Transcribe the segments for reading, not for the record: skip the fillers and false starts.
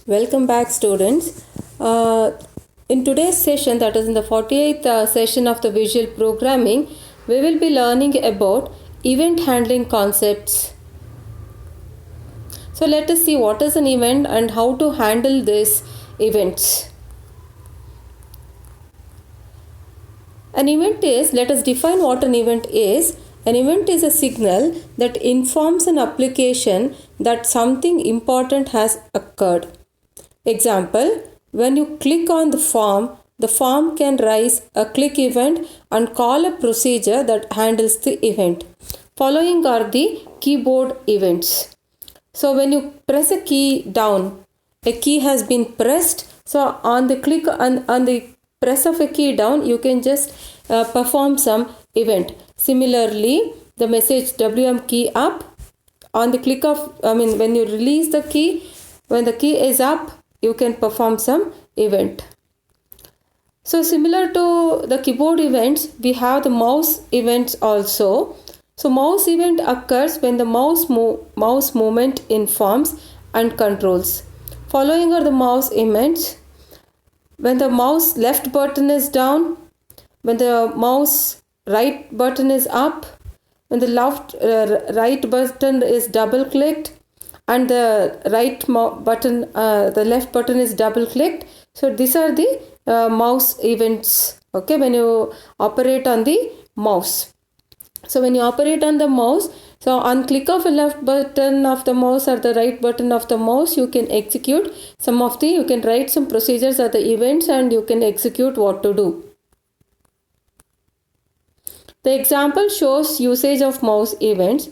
Welcome back, students. In today's session, that is in the 48th session of the visual programming, we will be learning about event handling concepts. So let us see what is an event and how to handle these events. An event is, let us define what an event is. An event is a signal that informs an application that something important has occurred. Example, when you click on the form can raise a click event and call a procedure that handles the event. Following are the keyboard events. So when you press a key down, a key has been pressed. So on the click on the press of a key down, you can just perform some event. Similarly, the message WM key up, on the click of, when you release the key, when the key is up, you can perform some event. So similar to the keyboard events, we have the mouse events also. So mouse event occurs when the mouse movement informs and controls. Following are the mouse events. When the mouse left button is down, when the mouse right button is up, when the right button is double clicked, and the the left button is double clicked. So these are the mouse events, okay, when you operate on the mouse. So when you operate on the mouse, so on click of the left button of the mouse or the right button of the mouse, you can execute you can write some procedures or the events and you can execute what to do. The example shows usage of mouse events.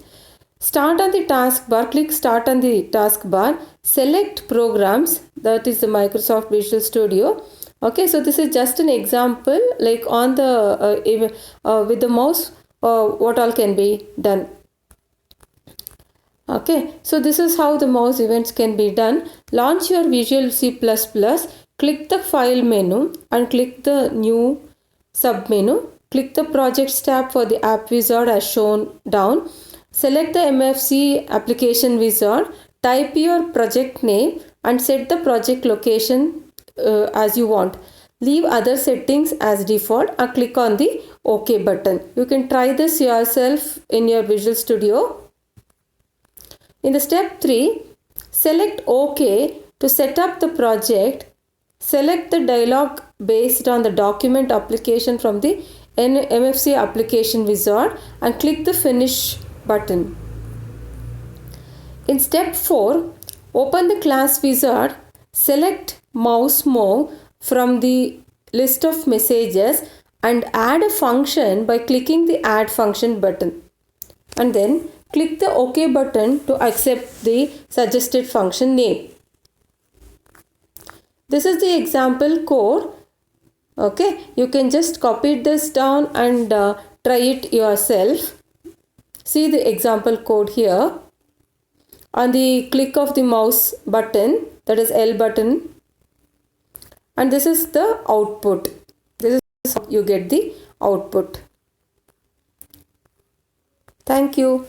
Start on the taskbar, click start on the taskbar, select programs, that is the Microsoft Visual Studio. Okay, so this is just an example, like on the with the mouse, what all can be done. Okay, so this is how the mouse events can be done. Launch your Visual C++, click the file menu and click the new submenu. Click the projects tab for the app wizard as shown down. Select the MFC application wizard, type your project name and set the project location as you want. Leave other settings as default and click on the OK button. You can try this yourself in your Visual Studio. In the step 3, select OK to set up the project. Select the dialog based on the document application from the MFC application wizard and click the finish button. In step 4, open the class wizard, select mouse move from the list of messages and add a function by clicking the add function button. And then click the OK button to accept the suggested function name. This is the example code. Okay, you can just copy this down and try it yourself. See the example code here. On the click of the mouse button, that is L button, and this is the output. This is how you get the output. Thank you.